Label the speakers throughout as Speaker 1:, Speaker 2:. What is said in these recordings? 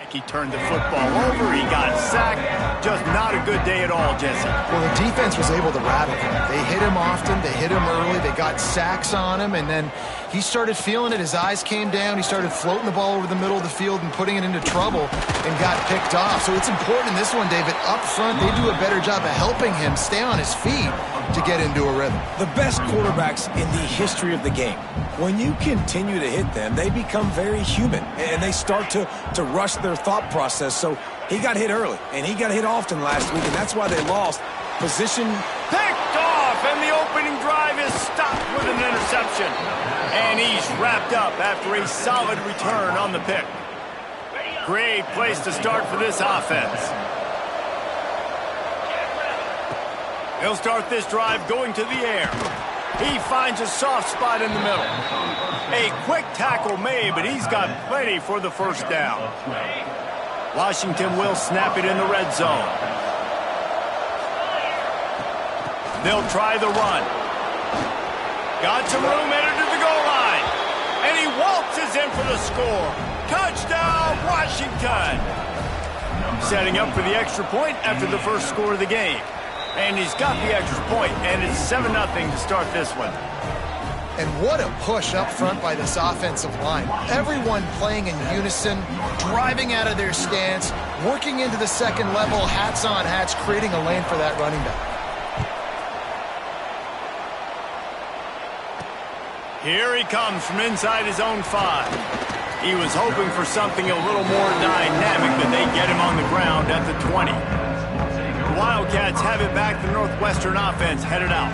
Speaker 1: back. He turned the football over. He got sacked. Just not a good day at all, Jesse.
Speaker 2: Well, the defense was able to rattle him. They hit him often. They hit him early. They got sacks on him, and then he started feeling it. His eyes came down. He started floating the ball over the middle of the field and putting it into trouble and got picked off. So it's important in this one, David. Up front, they do a better job of helping him stay on his feet to get into a rhythm.
Speaker 3: The best quarterbacks in the history of the game, when you continue to hit them, they become very human, and they start to rush their thought process. So he got hit early, and he got hit often last week, and that's why they lost. Position
Speaker 1: picked off, and the opening drive is stopped with an interception. And he's wrapped up after a solid return on the pick. Great place to start for this offense. He'll start this drive going to the air. He finds a soft spot in the middle. A quick tackle made, but he's got plenty for the first down. Washington will snap it in the red zone. They'll try the run. Got some room, entered to the goal line. And he waltzes in for the score. Touchdown, Washington! Setting up for the extra point after the first score of the game. And he's got the extra point, and it's 7-0 to start this one.
Speaker 2: And what a push up front by this offensive line. Everyone playing in unison, driving out of their stance, working into the second level, hats on hats, creating a lane for that running back.
Speaker 1: Here he comes from inside his own 5. He was hoping for something a little more dynamic, but they get him on the ground at the 20. Wildcats have it back. The Northwestern offense headed out.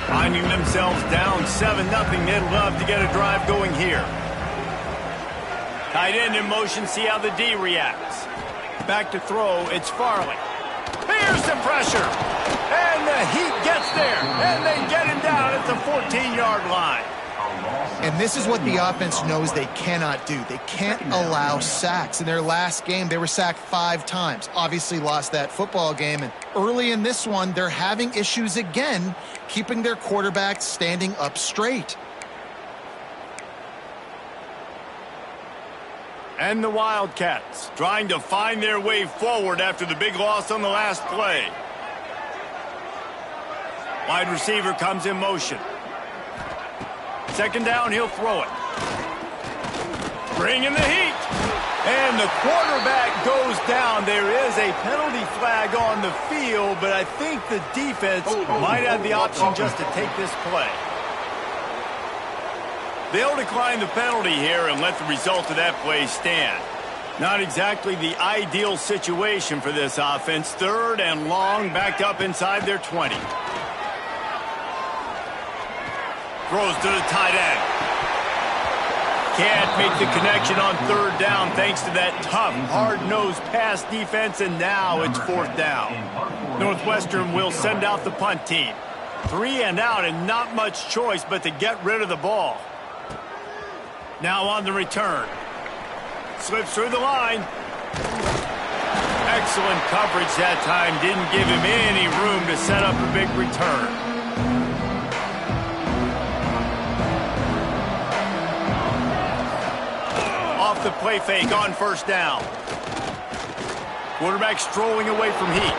Speaker 1: Finding themselves down 7-0, they'd love to get a drive going here. Tight end in motion, see how the D reacts. Back to throw, it's Farley. Here's the pressure. And the Heat gets there. And they get him down at the 14-yard line.
Speaker 2: And this is what the offense knows they cannot do. They can't allow sacks. In their last game, they were sacked 5 times. Obviously lost that football game. And early in this one, they're having issues again, keeping their quarterback standing up straight.
Speaker 1: And the Wildcats trying to find their way forward after the big loss on the last play. Wide receiver comes in motion. Second down, he'll throw it. Bringing the heat. And the quarterback goes down. There is a penalty flag on the field, but I think the defense might have the option just to take this play. They'll decline the penalty here and let the result of that play stand. Not exactly the ideal situation for this offense. 3rd and long, backed up inside their 20. Throws to the tight end. Can't make the connection on 3rd down thanks to that tough, hard-nosed pass defense, and now it's 4th down. Northwestern will send out the punt team. 3 and out, and not much choice but to get rid of the ball. Now on the return. Slips through the line. Excellent coverage that time. Didn't give him any room to set up a big return. Off the play fake on 1st down. Quarterback strolling away from Heat.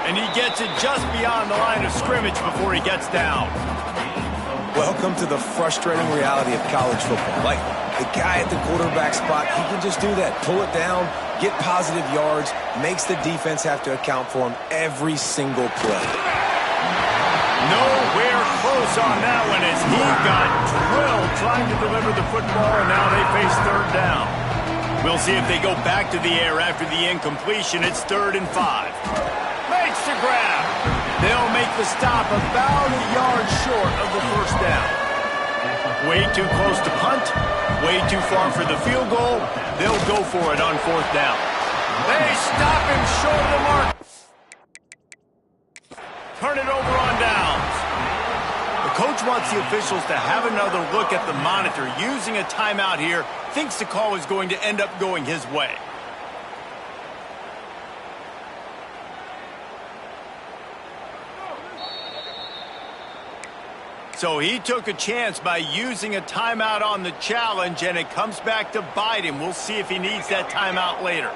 Speaker 1: And he gets it just beyond the line of scrimmage before he gets down.
Speaker 3: Welcome to the frustrating reality of college football. Like, the guy at the quarterback spot, he can just do that. Pull it down, get positive yards, makes the defense have to account for him every single play.
Speaker 1: Nowhere close on that one as he got drilled trying to deliver the football, and now they face 3rd down. We'll see if they go back to the air after the incompletion. It's 3rd and 5. Makes the grab. They'll make the stop about a yard short of the 1st down. Way too close to punt. Way too far for the field goal. They'll go for it on 4th down. They stop him short of the mark. Turn it over on downs. The coach wants the officials to have another look at the monitor. Using a timeout here, thinks the call is going to end up going his way. So he took a chance by using a timeout on the challenge, and it comes back to bite him. We'll see if he needs that timeout later.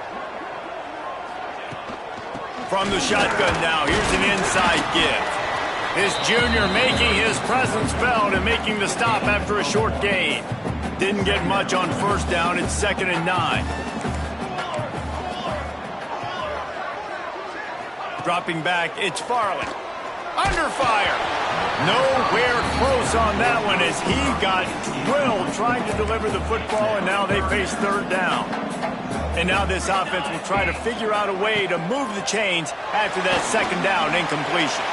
Speaker 1: From the shotgun now, here's an inside give. This junior making his presence felt and making the stop after a short gain. Didn't get much on first down. It's 2nd and 9. Dropping back, it's Farley. Under fire. Nowhere close on that one as he got drilled trying to deliver the football, and now they face 3rd down. And now this offense will try to figure out a way to move the chains after that 2nd down incompletion.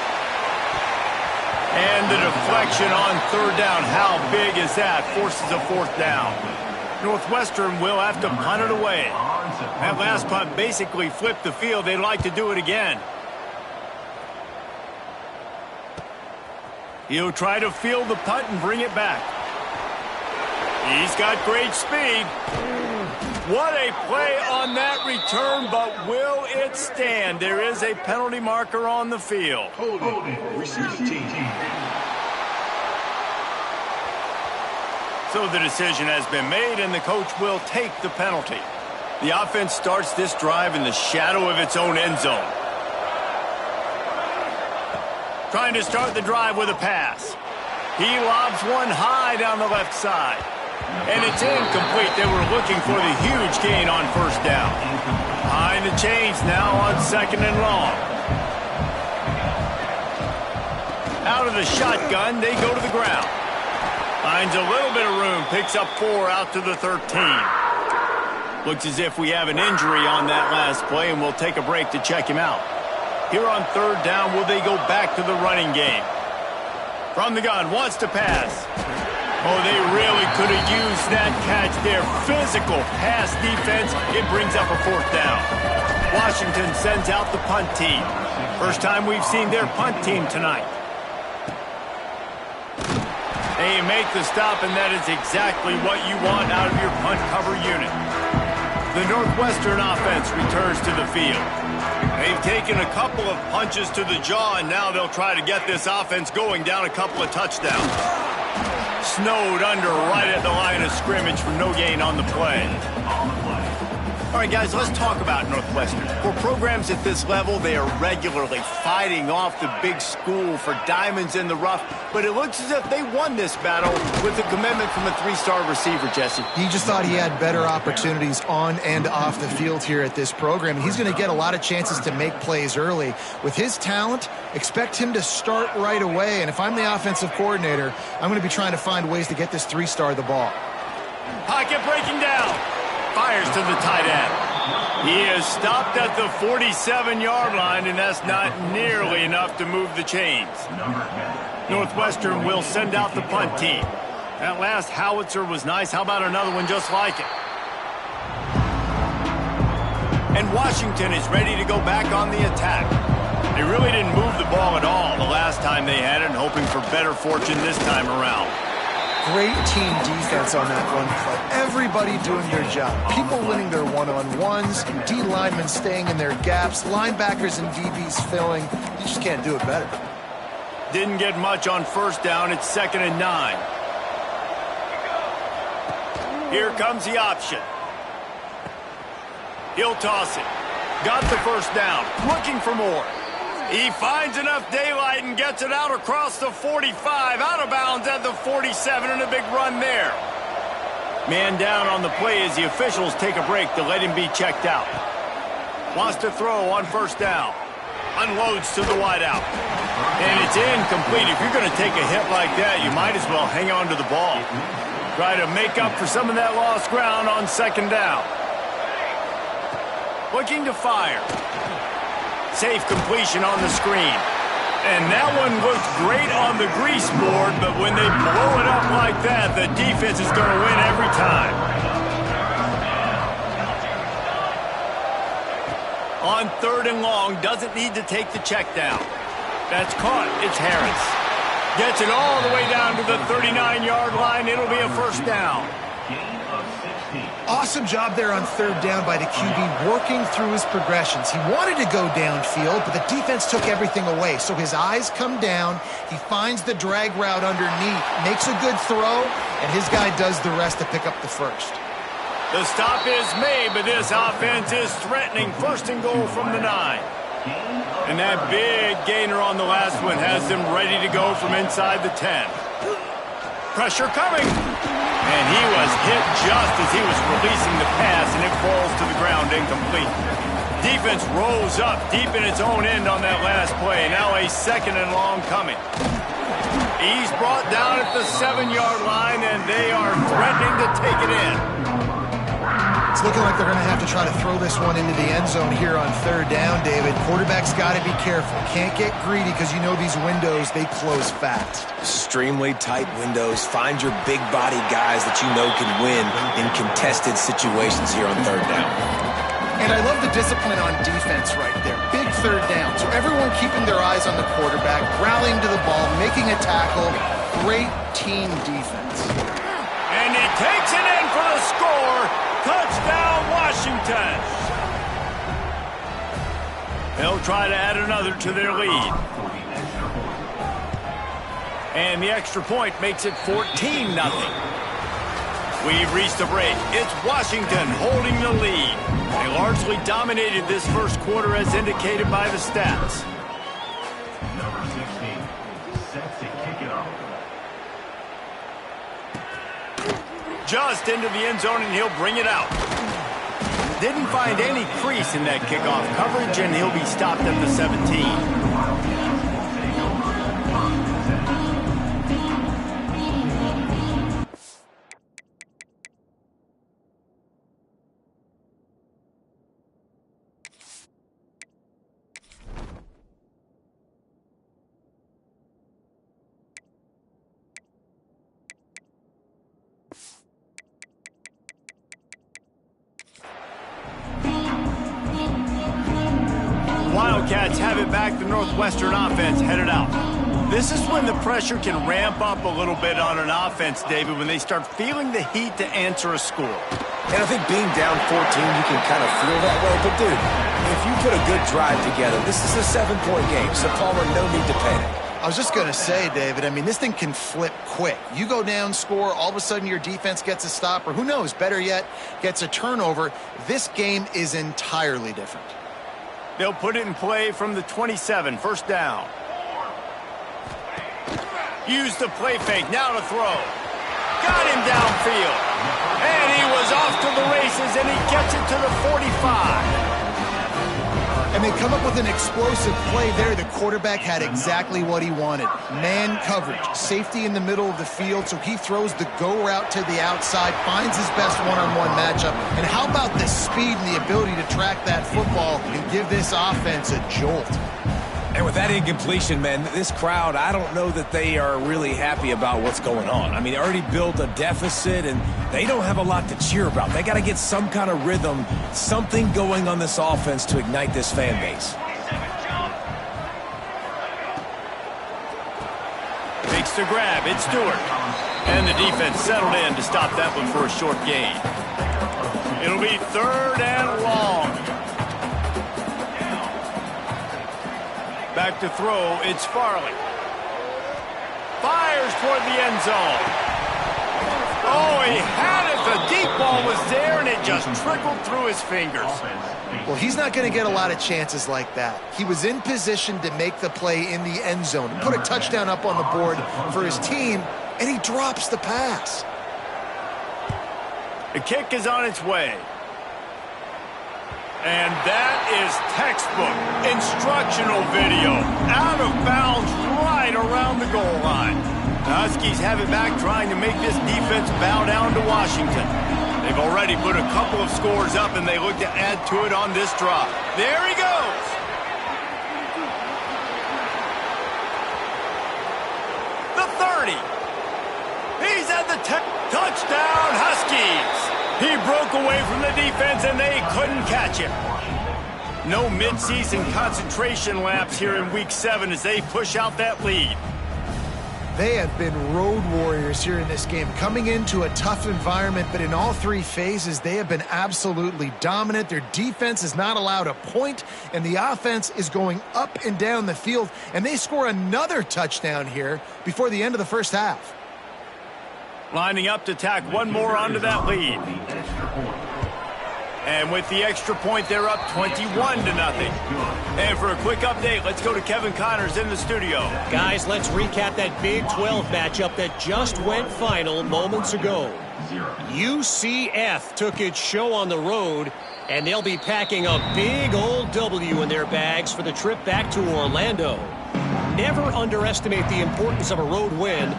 Speaker 1: And the deflection on 3rd down. How big is that? Forces a 4th down. Northwestern will have to punt it away. That last punt basically flipped the field. They'd like to do it again. He'll try to field the punt and bring it back. He's got great speed. What a play on that return, but will it stand? There is a penalty marker on the field. So the decision has been made, and the coach will take the penalty. The offense starts this drive in the shadow of its own end zone. Trying to start the drive with a pass. He lobs one high down the left side. And it's incomplete. They were looking for the huge gain on 1st down. Behind the chains now on 2nd and long. Out of the shotgun, they go to the ground. Finds a little bit of room, picks up 4 out to the 13. Looks as if we have an injury on that last play, and we'll take a break to check him out. Here on 3rd down, will they go back to the running game? From the gun, wants to pass. Oh, they really could have used that catch there. Physical pass defense. It brings up a 4th down. Washington sends out the punt team. First time we've seen their punt team tonight. They make the stop, and that is exactly what you want out of your punt cover unit. The Northwestern offense returns to the field. They've taken a couple of punches to the jaw, and now they'll try to get this offense going down a couple of touchdowns. Snowed under right at the line of scrimmage for no gain on the play. All right, guys, let's talk about Northwestern. For programs at this level, they are regularly fighting off the big school for diamonds in the rough, but it looks as if they won this battle with the commitment from a 3-star receiver, Jesse.
Speaker 2: He just thought he had better opportunities on and off the field here at this program. He's going to get a lot of chances to make plays early. With his talent, expect him to start right away, and if I'm the offensive coordinator, I'm going to be trying to find ways to get this 3-star the ball.
Speaker 1: Pocket breaking down. Fires to the tight end. He is stopped at the 47-yard line, and that's not nearly enough to move the chains. Northwestern will send out the punt team. That last howitzer was nice. How about another one just like it? And Washington is ready to go back on the attack. They really didn't move the ball at all the last time they had it, and hoping for better fortune this time around.
Speaker 2: Great team defense on that run play. Everybody doing their job. People winning their one-on-ones, D linemen staying in their gaps, linebackers and DBs filling. You just can't do it better.
Speaker 1: Didn't get much on 1st down. It's 2nd and 9. Here comes the option. He'll toss it. Got the 1st down. Looking for more. He finds enough daylight and gets it out across the 45, out of bounds at the 47, and a big run there. Man down on the play as the officials take a break to let him be checked out. Wants to throw on 1st down. Unloads to the wideout. And it's incomplete. If you're going to take a hit like that, you might as well hang on to the ball. Try to make up for some of that lost ground on 2nd down. Looking to fire. Safe completion on the screen. And that one looks great on the grease board, but when they blow it up like that, the defense is going to win every time. On 3rd and long, doesn't need to take the check down. That's caught. It's Harris. Gets it all the way down to the 39-yard line. It'll be a 1st down.
Speaker 2: Awesome job there on third down by the QB, working through his progressions. He wanted to go downfield, but the defense took everything away. So his eyes come down, he finds the drag route underneath, makes a good throw, and his guy does the rest to pick up the first.
Speaker 1: The stop is made, but this offense is threatening. First and goal from the 9. And that big gainer on the last one has them ready to go from inside the 10. Pressure coming. And he was hit just as he was releasing the pass, and it falls to the ground incomplete. Defense rolls up deep in its own end on that last play. Now a second and long coming. He's brought down at the 7-yard line, and they are threatening to take it in.
Speaker 2: It's looking like they're going to have to try to throw this one into the end zone here on third down, David. Quarterback's got to be careful. Can't get greedy because you know these windows, they close fast.
Speaker 3: Extremely tight windows. Find your big body guys that you know can win in contested situations here on third down.
Speaker 2: And I love the discipline on defense right there. Big third down. So everyone keeping their eyes on the quarterback, rallying to the ball, making a tackle. Great team defense.
Speaker 1: And he takes it in for the score. Touchdown, Washington. They'll try to add another to their lead. And the extra point makes it 14-0. We've reached the break. It's Washington holding the lead. They largely dominated this first quarter as indicated by the stats.
Speaker 4: Number 16, set to kick it off.
Speaker 1: Just into the end zone, and he'll bring it out. Didn't find any crease in that kickoff coverage, and he'll be stopped at the 17. Wildcats have it back. The Northwestern offense headed out. This is when the pressure can ramp up a little bit on an offense, David, when they start feeling the heat to answer a score.
Speaker 3: And I think being down 14, you can kind of feel that way. But, dude, if you put a good drive together, this is a 7-point game. So, Palmer, no need to panic.
Speaker 2: I was just going to say, David, I mean, this thing can flip quick. You go down, score, all of a sudden your defense gets a stop, or who knows, better yet, gets a turnover. This game is entirely different.
Speaker 1: They'll put it in play from the 27, first down. Use the play fake, now to throw. Got him downfield. And he was off to the races, and he gets it to the 45.
Speaker 2: And they come up with an explosive play there. The quarterback had exactly what he wanted. Man coverage, safety in the middle of the field, so he throws the go route to the outside, finds his best one-on-one matchup. And how about the speed and the ability to track that football and give this offense a jolt?
Speaker 3: And with that incompletion, man, this crowd, I don't know that they are really happy about what's going on. I mean, they already built a deficit, and they don't have a lot to cheer about. They got to get some kind of rhythm, something going on this offense to ignite this fan base.
Speaker 1: Makes the grab. It's Stewart. And the defense settled in to stop that one for a short gain. It'll be third and long. Back to throw, it's Farley. Fires toward the end zone. Oh, he had it. The deep ball was there, and it just trickled through his fingers.
Speaker 2: Well, he's not going to get a lot of chances like that. He was in position to make the play in the end zone, put a touchdown up on the board for his team, and he drops the pass.
Speaker 1: The kick is on its way. And that is textbook instructional video. Out of bounds right around the goal line. The Huskies have it back, trying to make this defense bow down to Washington. They've already put a couple of scores up, and they look to add to it on this drive. There he goes. The 30. He's at the touchdown, Huskies. He broke away from the defense, and they couldn't catch him. No midseason concentration laps here in Week 7 as they push out that lead.
Speaker 2: They have been road warriors here in this game, coming into a tough environment, but in all three phases, they have been absolutely dominant. Their defense is not allowed a point, and the offense is going up and down the field, and they score another touchdown here before the end of the first half.
Speaker 1: Lining up to tack one more onto that lead. And with the extra point, they're up 21-0. And for a quick update, let's go to Kevin Connors in the studio.
Speaker 5: Guys, let's recap that Big 12 matchup that just went final moments ago. UCF took its show on the road, and they'll be packing a big old W in their bags for the trip back to Orlando. Never underestimate the importance of a road win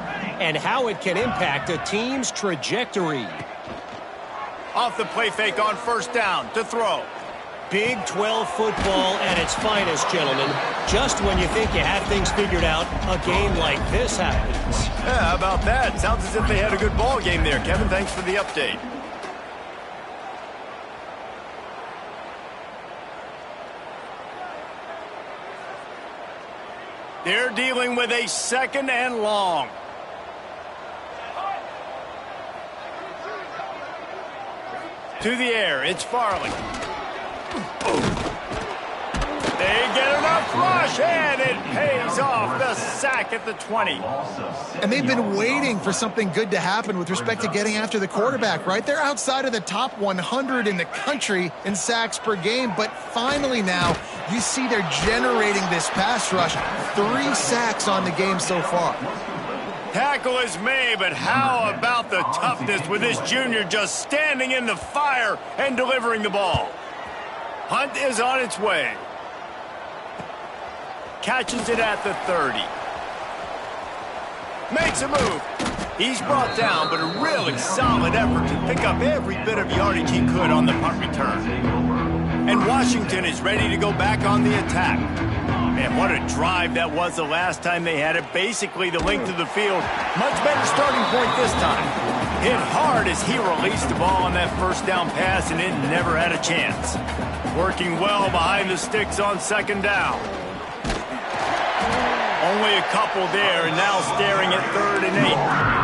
Speaker 5: and how it can impact a team's trajectory.
Speaker 1: Off the play fake on first down to throw.
Speaker 5: Big 12 football at its finest, gentlemen. Just when you think you have things figured out, a game like this happens.
Speaker 1: Yeah, how about that? Sounds as if they had a good ball game there. Kevin, thanks for the update. They're dealing with a 2nd and long. To the air, it's Farley. They get enough rush, and it pays off. The sack at the 20.
Speaker 2: And they've been waiting for something good to happen with respect to getting after the quarterback, right? They're outside of the top 100 in the country in sacks per game, but finally now you see they're generating this pass rush. 3 sacks on the game so far.
Speaker 1: Tackle is made, but how about the toughness with this junior just standing in the fire and delivering the ball? Hunt is on its way. Catches it at the 30. Makes a move. He's brought down, but a really solid effort to pick up every bit of yardage he could on the punt return. And Washington is ready to go back on the attack. Man, what a drive that was the last time they had it. Basically the length of the field. Much better starting point this time. Hit hard as he released the ball on that first down pass, and it never had a chance. Working well behind the sticks on 2nd down. Only a couple there, and now staring at 3rd and 8.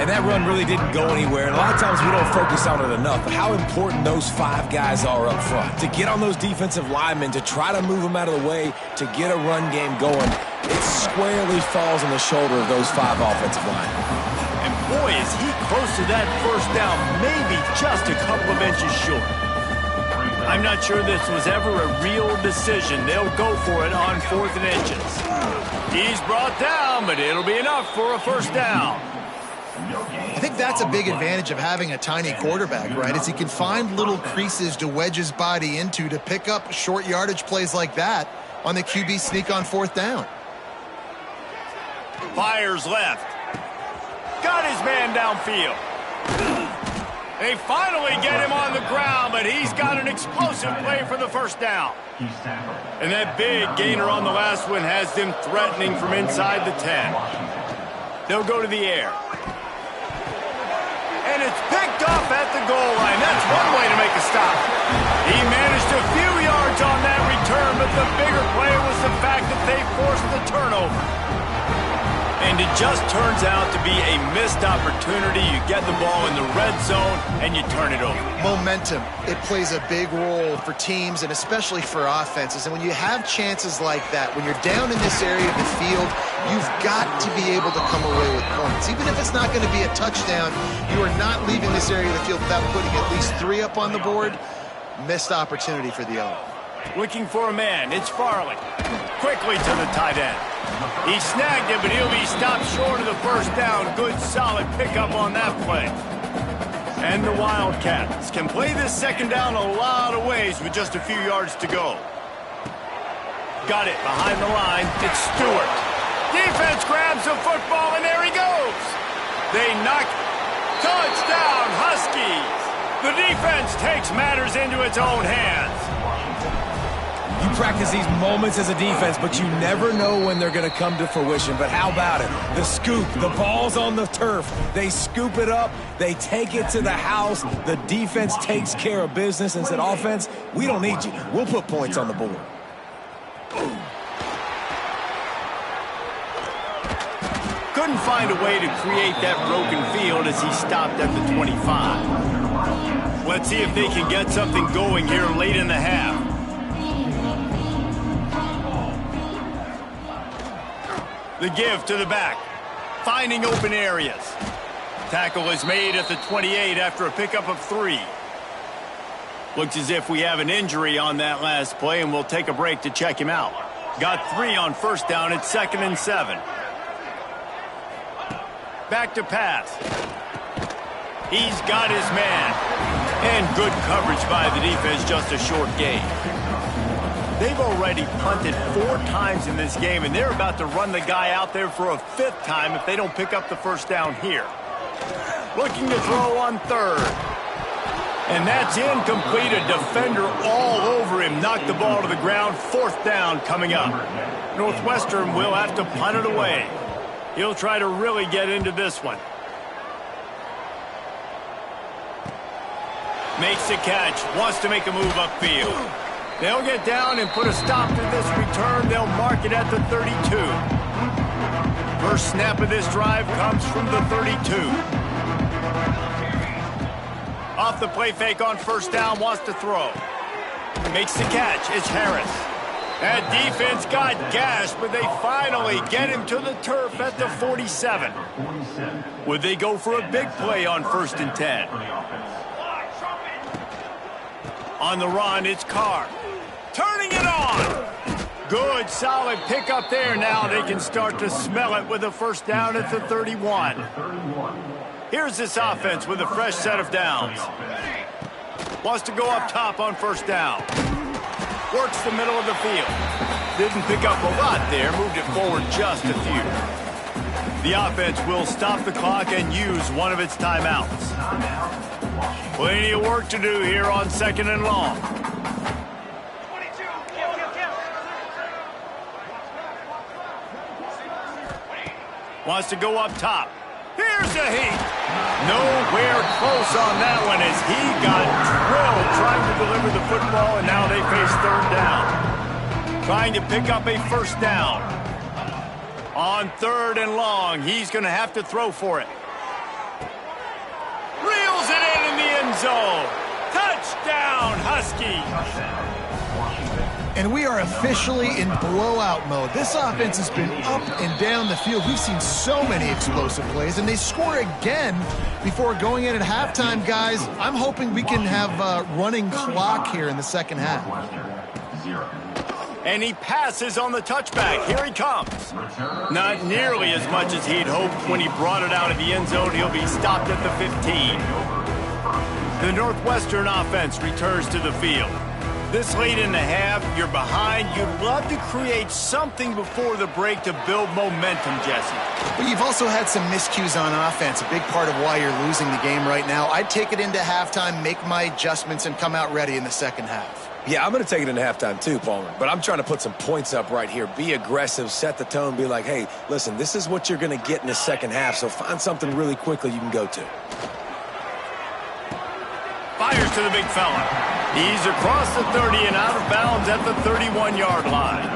Speaker 3: And that run really didn't go anywhere. And a lot of times we don't focus on it enough, but how important those 5 guys are up front. To get on those defensive linemen, to try to move them out of the way, to get a run game going, it squarely falls on the shoulder of those 5 offensive linemen.
Speaker 1: And boy, is he close to that first down, maybe just a couple of inches short. I'm not sure this was ever a real decision. They'll go for it on 4th and inches. He's brought down, but it'll be enough for a first down.
Speaker 2: I think that's a big advantage of having a tiny quarterback, right? Is he can find little creases to wedge his body into to pick up short yardage plays like that on the QB sneak on 4th down.
Speaker 1: Fires left. Got his man downfield. They finally get him on the ground, but he's got an explosive play for the first down. And that big gainer on the last one has them threatening from inside the 10. They'll go to the air. And it's picked off at the goal line. That's one way to make a stop. He managed a few yards on that return, but the bigger play was the fact that they forced the turnover. And it just turns out to be a missed opportunity. You get the ball in the red zone, and you turn it over.
Speaker 2: Momentum, it plays a big role for teams and especially for offenses. And when you have chances like that, when you're down in this area of the field, you've got to be able to come away with points. Even if it's not going to be a touchdown, you are not leaving this area of the field without putting at least 3 up on the board. Missed opportunity for the other.
Speaker 1: Looking for a man. It's Farley. Quickly to the tight end. He snagged it, but he'll be stopped short of the first down. Good, solid pickup on that play. And the Wildcats can play this 2nd down a lot of ways with just a few yards to go. Got it behind the line. It's Stewart. Defense grabs the football, and there he goes. They knock. Touchdown, Huskies. The defense takes matters into its own hands.
Speaker 3: You practice these moments as a defense, but you never know when they're going to come to fruition. But how about it? The scoop, the ball's on the turf. They scoop it up. They take it to the house. The defense takes care of business and said, offense, we don't need you. We'll put points on the board.
Speaker 1: Couldn't find a way to create that broken field as he stopped at the 25. Let's see if they can get something going here late in the half. The give to the back, finding open areas. Tackle is made at the 28 after a pickup of 3. Looks as if we have an injury on that last play, and we'll take a break to check him out. Got 3 on first down. It's 2nd and 7. Back to pass. He's got his man. And good coverage by the defense, just a short gain. They've already punted 4 times in this game, and they're about to run the guy out there for a 5th time if they don't pick up the first down here. Looking to throw on 3rd. And that's incomplete. A defender all over him. Knocked the ball to the ground. 4th down coming up. Northwestern will have to punt it away. He'll try to really get into this one. Makes the catch. Wants to make a move upfield. They'll get down and put a stop to this return. They'll mark it at the 32. First snap of this drive comes from the 32. Off the play fake on first down, wants to throw. Makes the catch. It's Harris. That defense got gashed, but they finally get him to the turf at the 47. Would they go for a big play on 1st and 10? On the run, it's Carr. Turning it on. Good, solid pickup there. Now they can start to smell it with a first down at the 31. Here's this offense with a fresh set of downs. Wants to go up top on first down. Works the middle of the field. Didn't pick up a lot there. Moved it forward just a few. The offense will stop the clock and use one of its timeouts. Plenty of work to do here on 2nd and long. Wants to go up top. Here's the heat. Nowhere close on that one as he got drilled trying to deliver the football, and now they face 3rd down. Trying to pick up a first down. On 3rd and long, he's going to have to throw for it. Reels it in the end zone. Touchdown, Huskies.
Speaker 2: And we are officially in blowout mode. This offense has been up and down the field. We've seen so many explosive plays, and they score again before going in at halftime, guys. I'm hoping we can have a running clock here in the second half.
Speaker 1: And he passes on the touchback. Here he comes. Not nearly as much as he'd hoped when he brought it out of the end zone. He'll be stopped at the 15. The Northwestern offense returns to the field. This late in the half, you're behind. You'd love to create something before the break to build momentum, Jesse.
Speaker 2: But you've also had some miscues on offense, a big part of why you're losing the game right now. I'd take it into halftime, make my adjustments, and come out ready in the second half.
Speaker 3: Yeah, I'm going to take it into halftime too, Palmer. But I'm trying to put some points up right here. Be aggressive, set the tone, be like, hey, listen, this is what you're going to get in the second half, so find something really quickly you can go to.
Speaker 1: Fires to the big fella. He's across the 30 and out of bounds at the 31-yard line.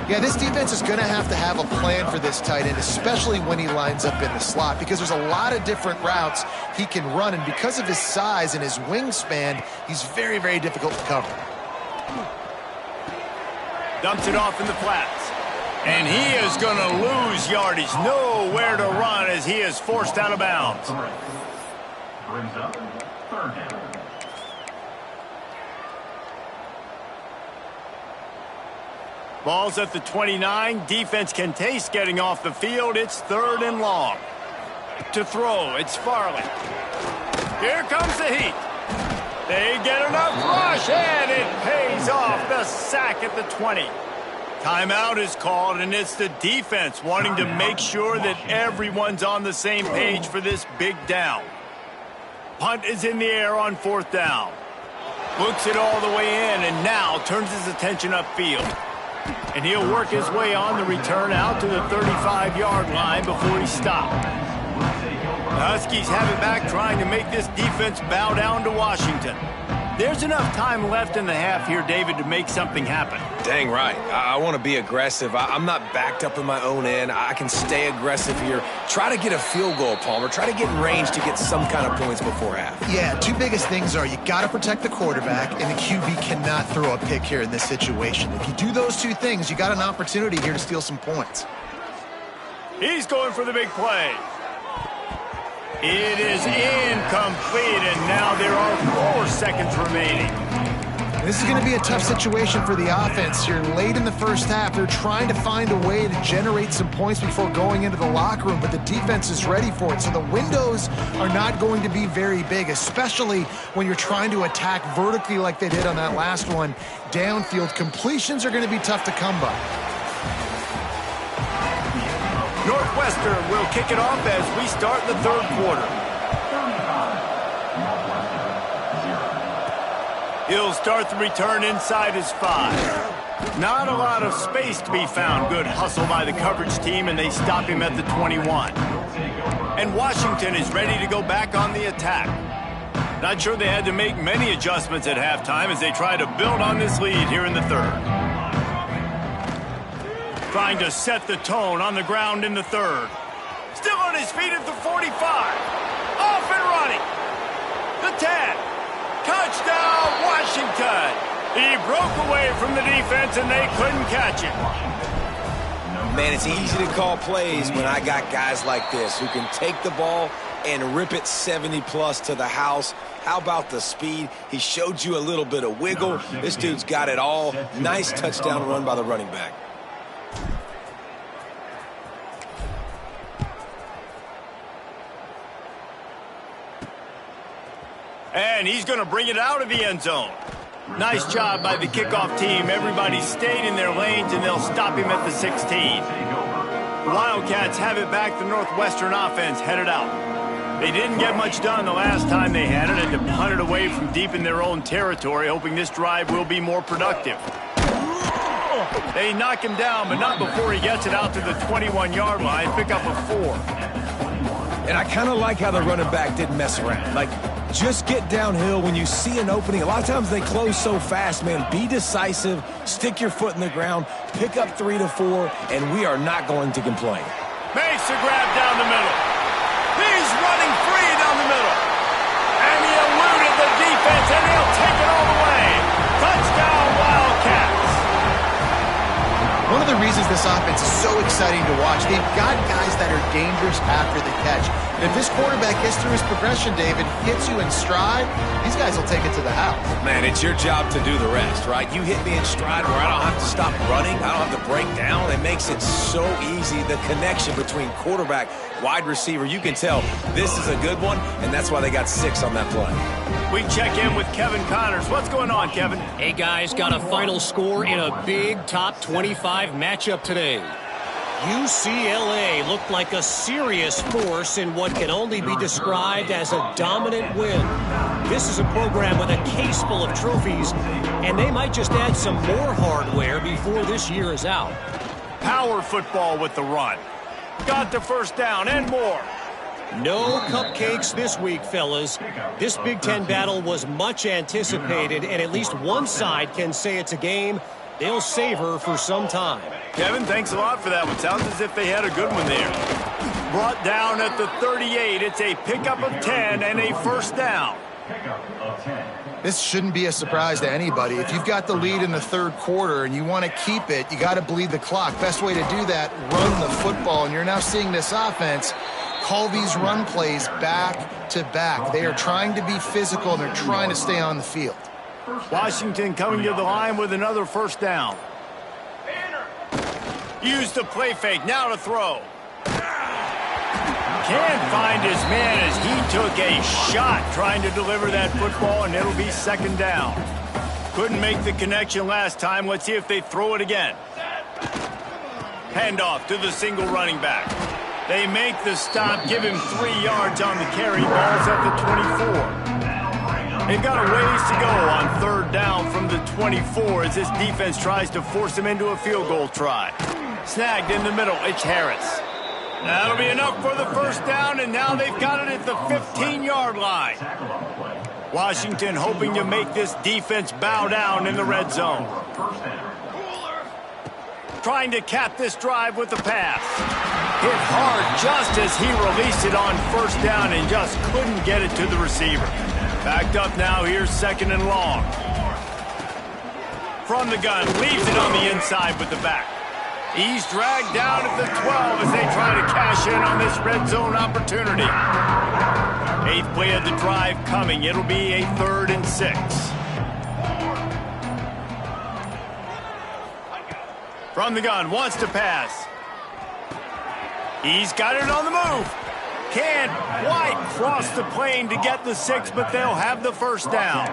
Speaker 2: Yeah, this defense is going to have a plan for this tight end, especially when he lines up in the slot, because there's a lot of different routes he can run, and because of his size and his wingspan, he's very, very difficult to cover.
Speaker 1: Dumps it off in the flats. And he is going to lose yardage. Nowhere to run as he is forced out of bounds.
Speaker 4: Brings up 3rd down.
Speaker 1: Ball's at the 29. Defense can taste getting off the field. It's 3rd and long. To throw, it's Farley. Here comes the heat. They get enough rush, and it pays off. The sack at the 20. Timeout is called, and it's the defense wanting to make sure that everyone's on the same page for this big down. Punt is in the air on 4th down. Books it all the way in, and now turns his attention upfield. And he'll work his way on the return out to the 35-yard line before he's stopped. The Huskies have it back, trying to make this defense bow down to Washington. There's enough time left in the half here, David, to make something happen.
Speaker 3: Dang right. I want to be aggressive. I'm not backed up in my own end. I can stay aggressive here. Try to get a field goal, Palmer. Try to get in range to get some kind of points before half.
Speaker 2: Yeah, two biggest things are you got to protect the quarterback, and the QB cannot throw a pick here in this situation. If you do those two things, you got an opportunity here to steal some points.
Speaker 1: He's going for the big play. It is incomplete, and now there are 4 seconds remaining.
Speaker 2: This is going to be a tough situation for the offense here. Late in the first half, they're trying to find a way to generate some points before going into the locker room, but the defense is ready for it. So the windows are not going to be very big, especially when you're trying to attack vertically like they did on that last one. Downfield completions are going to be tough to come by.
Speaker 1: Northwestern will kick it off as we start the third quarter. He'll start the return inside his 5. Not a lot of space to be found. Good hustle by the coverage team, and they stop him at the 21. And Washington is ready to go back on the attack. Not sure they had to make many adjustments at halftime as they try to build on this lead here in the third. Trying to set the tone on the ground in the third. Still on his feet at the 45. Off and running. The 10. Touchdown, Washington. He broke away from the defense, and they couldn't catch him.
Speaker 3: Man, it's easy to call plays when I got guys like this who can take the ball and rip it 70-plus to the house. How about the speed? He showed you a little bit of wiggle. This dude's got it all. Nice touchdown run by the running back.
Speaker 1: And he's going to bring it out of the end zone. Nice job by the kickoff team. Everybody stayed in their lanes, and they'll stop him at the 16. The Wildcats have it back. The Northwestern offense headed out. They didn't get much done the last time they had it, and to punt it away from deep in their own territory, hoping this drive will be more productive. They knock him down, but not before he gets it out to the 21-yard line. Pick up a 4.
Speaker 3: And I kind of like how the running back didn't mess around. Like, just get downhill when you see an opening. A lot of times they close so fast, man. Be decisive, stick your foot in the ground, pick up 3 to 4, and we are not going to complain.
Speaker 1: Makes a grab down the middle. He's running free down the middle. And he eluded the defense, and he'll take it all the way. Touchdown, Wildcats.
Speaker 2: One of the reasons this offense is so exciting to watch, they've got guys that are dangerous after the catch. And if this quarterback gets through his progression, David, hits you in stride, these guys will take it to the house.
Speaker 3: Man, it's your job to do the rest, right? You hit me in stride where I don't have to stop running. I don't have to break down. It makes it so easy. The connection between quarterback, wide receiver, you can tell this is a good one, and that's why they got 6 on that play.
Speaker 1: We check in with Kevin Connors. What's going on, Kevin?
Speaker 5: Hey, guys, got a final score in a big top 25 matchup today. UCLA looked like a serious force in what can only be described as a dominant win. This is a program with a case full of trophies, and they might just add some more hardware before this year is out.
Speaker 1: Power football with the run. Got the first down and more.
Speaker 5: No cupcakes this week, fellas. This Big Ten battle was much anticipated, and at least one side can say it's a game they'll savor for some time.
Speaker 1: Kevin, thanks a lot for that one. Sounds as if they had a good one there. Brought down at the 38. It's a pickup of 10 and a first down.
Speaker 2: This shouldn't be a surprise to anybody. If you've got the lead in the third quarter and you want to keep it, you got to bleed the clock. Best way to do that, run the football. And you're now seeing this offense call these run plays back to back. They are trying to be physical, and they're trying to stay on the field.
Speaker 1: Washington coming to the line with another first down. Use the play fake, now to throw. Can't find his man as he took a shot trying to deliver that football, and it'll be second down. Couldn't make the connection last time. Let's see if they throw it again. Handoff to the single running back. They make the stop, give him 3 yards on the carry. Ball's at the 24. They've got a ways to go on third down from the 24 as this defense tries to force him into a field goal try. Snagged in the middle, it's Harris. That'll be enough for the first down, and now they've got it at the 15-yard line. Washington hoping to make this defense bow down in the red zone. Trying to cap this drive with the pass. Hit hard just as he released it on first down and just couldn't get it to the receiver. Backed up now, here's 2nd and long. From the gun, leaves it on the inside with the back. He's dragged down at the 12 as they try to cash in on this red zone opportunity. 8th play of the drive coming. It'll be a 3rd and 6. From the gun, wants to pass. He's got it on the move. Can't quite cross the plane to get the 6, but they'll have the first down.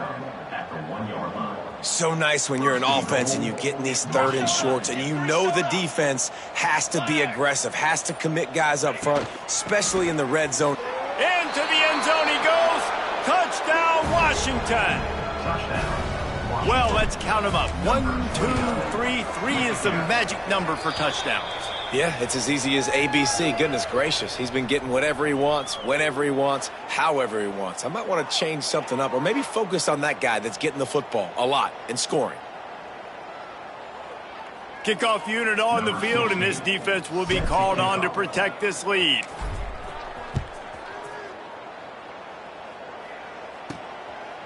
Speaker 3: So nice when you're an offense and you get in these 3rd and shorts and you know the defense has to be aggressive, has to commit guys up front, especially in the red zone.
Speaker 1: Into the end zone he goes. Touchdown, Washington. Well, let's count them up. 1, 2, 3. 3 is the magic number for touchdowns.
Speaker 3: Yeah, it's as easy as ABC. Goodness gracious. He's been getting whatever he wants, whenever he wants, however he wants. I might want to change something up or maybe focus on that guy that's getting the football a lot and scoring.
Speaker 1: Kickoff unit on the field, and this defense will be called on to protect this lead.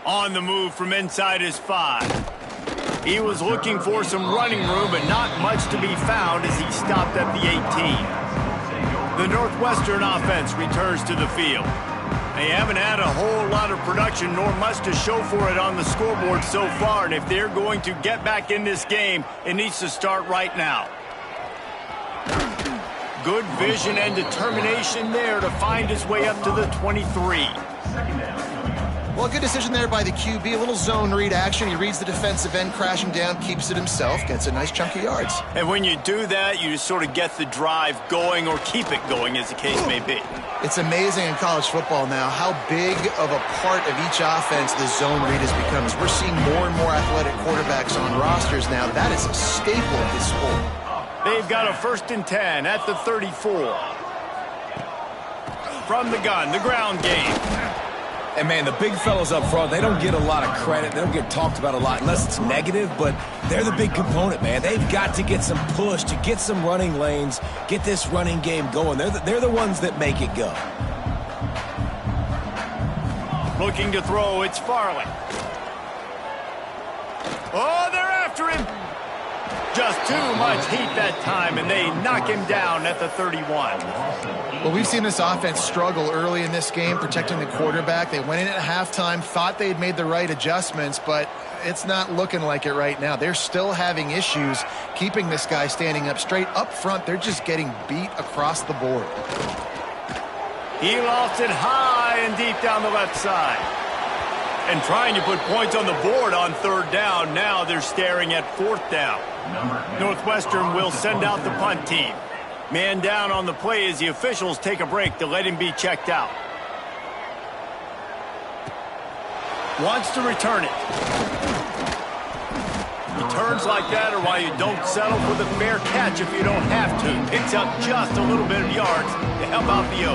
Speaker 1: On the move from inside his 5. He was looking for some running room, but not much to be found as he stopped at the 18. The Northwestern offense returns to the field. They haven't had a whole lot of production, nor much to show for it on the scoreboard so far, and if they're going to get back in this game, it needs to start right now. Good vision and determination there to find his way up to the 23.
Speaker 2: Well, a good decision there by the QB. A little zone read action. He reads the defensive end crashing down, keeps it himself, gets a nice chunk of yards.
Speaker 1: And when you do that, you just sort of get the drive going or keep it going, as the case may be.
Speaker 2: It's amazing in college football now how big of a part of each offense the zone read has become. As we're seeing more and more athletic quarterbacks on rosters now, that is a staple of this sport.
Speaker 1: They've got a 1st and 10 at the 34. From the gun, the ground game.
Speaker 3: And, man, the big fellas up front, they don't get a lot of credit. They don't get talked about a lot unless it's negative, but they're the big component, man. They've got to get some push, to get some running lanes, get this running game going. They're the ones that make it go.
Speaker 1: Looking to throw, it's Farley. Oh, they're after him. Just too much heat that time, and they knock him down at the 31.
Speaker 2: Well, we've seen this offense struggle early in this game, protecting the quarterback. They went in at halftime, thought they'd made the right adjustments, but it's not looking like it right now. They're still having issues keeping this guy standing up straight. Up front, they're just getting beat across the board.
Speaker 1: He lofts it high and deep down the left side. And trying to put points on the board on 3rd down. Now they're staring at 4th down. Northwestern will send out the punt team. Man down on the play as the officials take a break to let him be checked out. Wants to return it. Returns like that are why you don't settle for the fair catch if you don't have to. Picks up just a little bit of yards to help out the O.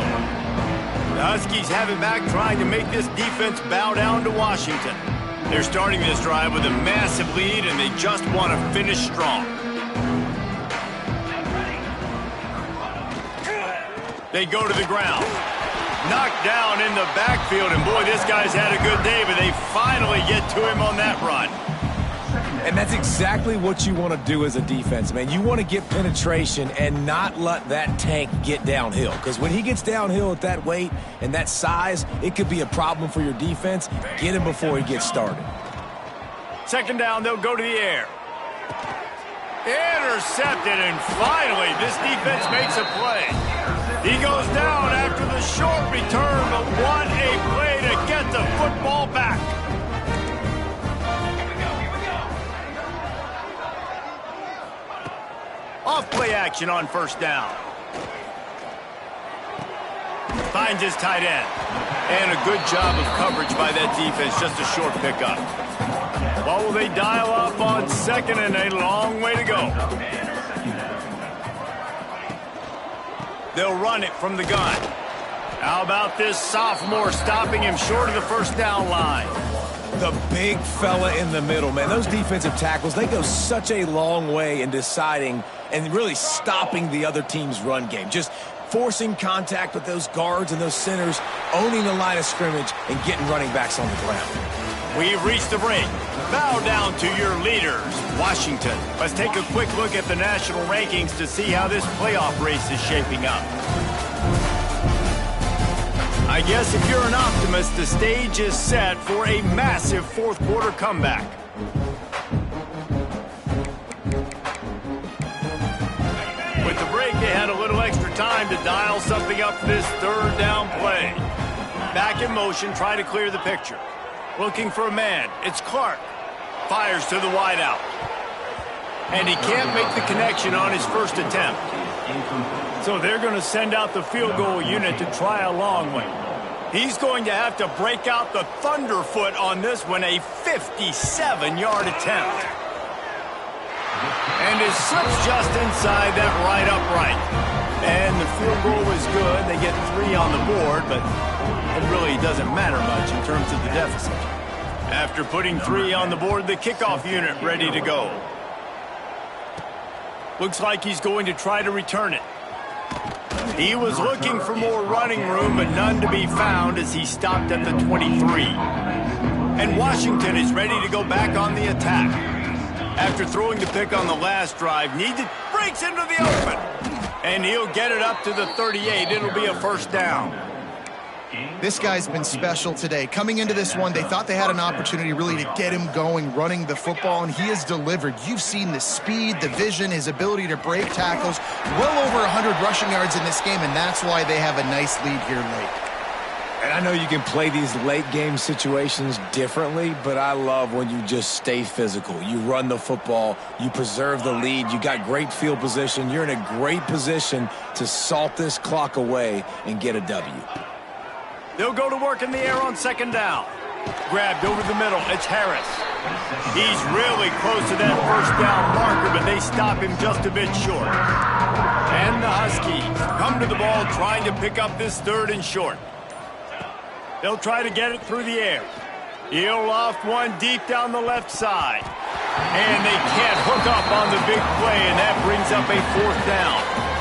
Speaker 1: The Huskies have it back, trying to make this defense bow down to Washington. They're starting this drive with a massive lead, and they just want to finish strong. They go to the ground. Knocked down in the backfield, and boy, this guy's had a good day, but they finally get to him on that run.
Speaker 3: And that's exactly what you want to do as a defense, man. You want to get penetration and not let that tank get downhill. Because when he gets downhill at that weight and that size, it could be a problem for your defense. Get him before he gets started.
Speaker 1: 2nd down, they'll go to the air. Intercepted, and finally, this defense makes a play. He goes down after the short return, but what a play to get the football back. Off play action on 1st down. Finds his tight end. And a good job of coverage by that defense. Just a short pickup. Well, will they dial up on 2nd and a long way to go? They'll run it from the gun. How about this sophomore stopping him short of the first down line?
Speaker 3: The big fella in the middle, man. Those defensive tackles, they go such a long way in deciding and really stopping the other team's run game. Just forcing contact with those guards and those centers, owning the line of scrimmage, and getting running backs on the ground.
Speaker 1: We've reached the break. Bow down to your leaders, Washington. Let's take a quick look at the national rankings to see how this playoff race is shaping up. I guess if you're an optimist, the stage is set for a massive fourth quarter comeback. With the break, they had a little extra time to dial something up for this third down play. Back in motion, try to clear the picture. Looking for a man. It's Clark. Fires to the wideout. And he can't make the connection on his first attempt. So they're going to send out the field goal unit to try a long one. He's going to have to break out the thunderfoot on this one, a 57-yard attempt. And it slips just inside that right upright. And the field goal is good. They get 3 on the board, but it really doesn't matter much in terms of the deficit. After putting 3 on the board, the kickoff unit ready to go. Looks like he's going to try to return it. He was looking for more running room, but none to be found as he stopped at the 23. And Washington is ready to go back on the attack. After throwing the pick on the last drive, breaks into the open. And he'll get it up to the 38. It'll be a first down.
Speaker 2: This guy's been special today. Coming into this one, they thought they had an opportunity really to get him going, running the football, and he has delivered. You've seen the speed, the vision, his ability to break tackles. Well over 100 rushing yards in this game, and that's why they have a nice lead here late.
Speaker 3: And I know you can play these late game situations differently, but I love when you just stay physical. You run the football, you preserve the lead, you got great field position, you're in a great position to salt this clock away and get a W.
Speaker 1: They'll go to work in the air on second down. Grabbed over the middle. It's Harris. He's really close to that first down marker, but they stop him just a bit short. And the Huskies come to the ball trying to pick up this third and short. They'll try to get it through the air. He'll loft one deep down the left side. And they can't hook up on the big play, and that brings up a fourth down.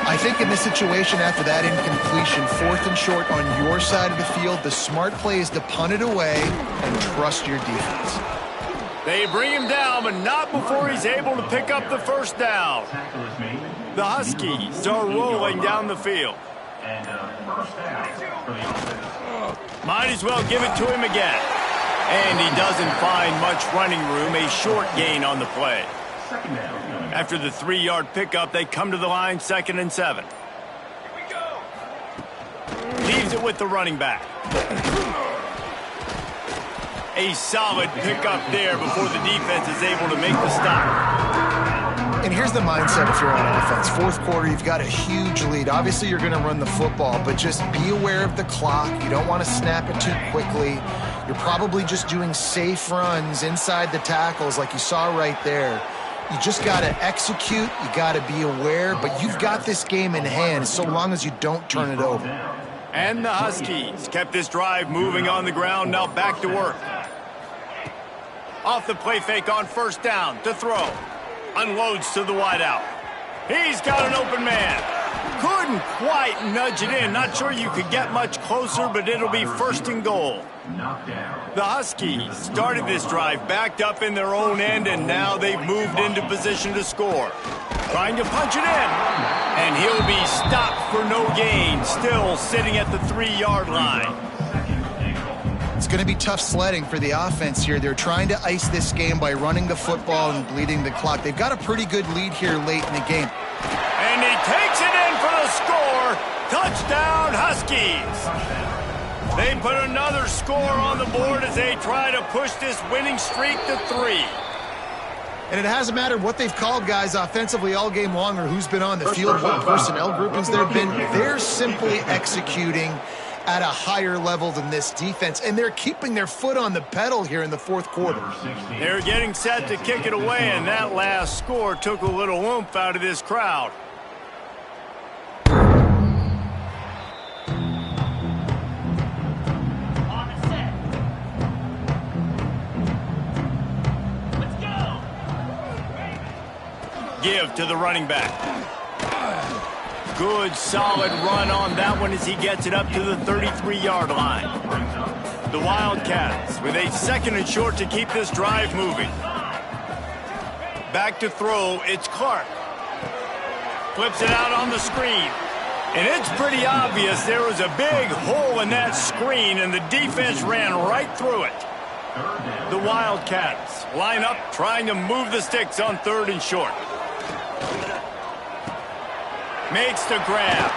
Speaker 2: I think in this situation, after that incompletion, 4th and short on your side of the field, the smart play is to punt it away and trust your defense.
Speaker 1: They bring him down, but not before he's able to pick up the first down. The Huskies are rolling down the field. Might as well give it to him again. And he doesn't find much running room, a short gain on the play. After the 3-yard pickup, they come to the line, 2nd and 7. Leaves it with the running back. A solid pickup there before the defense is able to make the stop.
Speaker 2: And here's the mindset if you're on offense. 4th quarter, you've got a huge lead. Obviously, you're going to run the football, but just be aware of the clock. You don't want to snap it too quickly. You're probably just doing safe runs inside the tackles like you saw right there. You just got to execute. You got to be aware, but you've got this game in hand so long as you don't turn it over.
Speaker 1: And the Huskies kept this drive moving on the ground, now back to work. Off the play fake on first down to throw. Unloads to the wideout. He's got an open man. Couldn't quite nudge it in. Not sure you could get much closer, but it'll be 1st and goal. The Huskies started this drive backed up in their own end, and now they've moved into position to score. Trying to punch it in. And he'll be stopped for no gain, still sitting at the 3-yard line.
Speaker 2: It's going to be tough sledding for the offense here. They're trying to ice this game by running the football and bleeding the clock. They've got a pretty good lead here late in the game.
Speaker 1: And he takes it in for the score. Touchdown, Huskies. They put another score on the board as they try to push this winning streak to 3.
Speaker 2: And it hasn't mattered what they've called guys offensively all game long or who's been on the field, what personnel groupings there have been. They're simply executing at a higher level than this defense, and they're keeping their foot on the pedal here in the 4th quarter.
Speaker 1: They're getting set to kick it away, and that last score took a little oomph out of this crowd. Give to the running back. Good, solid run on that one as he gets it up to the 33-yard line. The Wildcats with a 2nd and short to keep this drive moving. Back to throw, it's Clark. Flips it out on the screen. And it's pretty obvious there was a big hole in that screen, and the defense ran right through it. The Wildcats line up trying to move the sticks on 3rd and short. Makes the grab.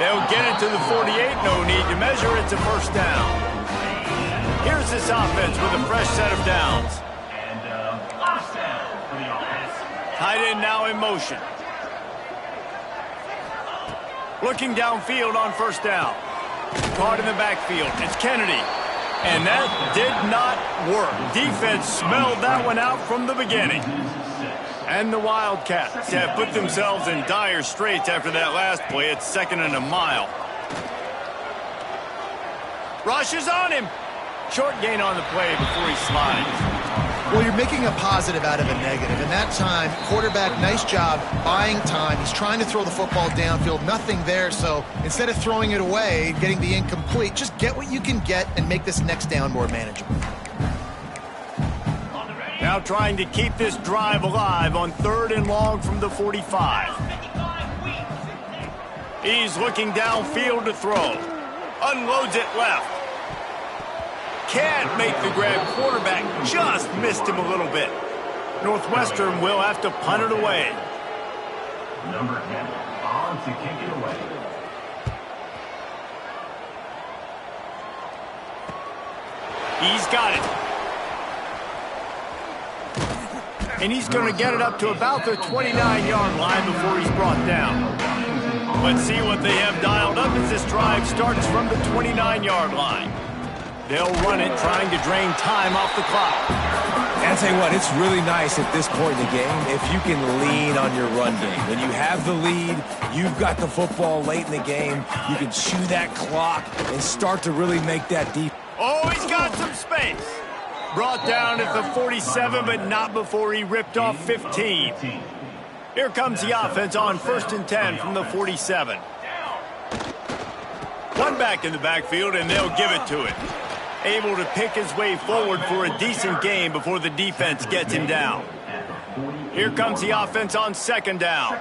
Speaker 1: They'll get it to the 48. No need to measure. It's a first down. Here's this offense with a fresh set of downs.
Speaker 4: And first down for the offense.
Speaker 1: Tight end now in motion. Looking downfield on first down. Caught in the backfield. It's Kennedy. And that did not work. Defense smelled that one out from the beginning. And the Wildcats have put themselves in dire straits after that last play. It's 2nd and a mile. Rushes on him. Short gain on the play before he slides.
Speaker 2: Well, you're making a positive out of a negative. In that time, quarterback, nice job buying time. He's trying to throw the football downfield. Nothing there, so instead of throwing it away, getting the incomplete, just get what you can get and make this next down more manageable.
Speaker 1: Now trying to keep this drive alive on 3rd and long from the 45. He's looking downfield to throw. Unloads it left. Can't make the grab. Quarterback just missed him a little bit. Northwestern will have to punt it away.
Speaker 4: Number 10 on to kick it away.
Speaker 1: He's got it. And he's going to get it up to about the 29-yard line before he's brought down. Let's see what they have dialed up as this drive starts from the 29-yard line. They'll run it, trying to drain time off the clock.
Speaker 3: And I'll tell you what, it's really nice at this point in the game if you can lean on your run game. When you have the lead, you've got the football late in the game, you can chew that clock and start to really make that deep.
Speaker 1: Oh, he's got some space. Brought down at the 47, but not before he ripped off 15. Here comes the offense on 1st and 10 from the 47. One back in the backfield, and they'll give it to him. Able to pick his way forward for a decent gain before the defense gets him down. Here comes the offense on 2nd down.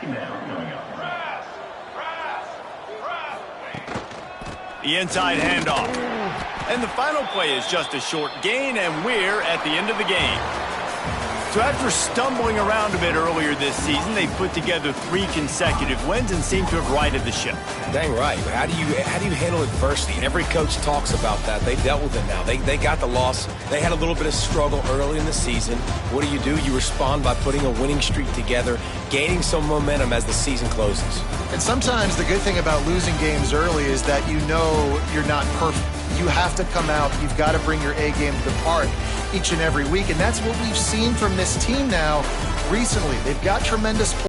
Speaker 1: The inside handoff. And the final play is just a short gain, and we're at the end of the game. So after stumbling around a bit earlier this season, they've put together 3 consecutive wins and seem to have righted the ship.
Speaker 3: Dang right. But how do you handle adversity? And every coach talks about that. They dealt with it now. They got the loss. They had a little bit of struggle early in the season. What do? You respond by putting a winning streak together, gaining some momentum as the season closes.
Speaker 2: And sometimes the good thing about losing games early is that you know you're not perfect. You have to come out. You've got to bring your A game to the park each and every week. And that's what we've seen from this team now recently. They've got tremendous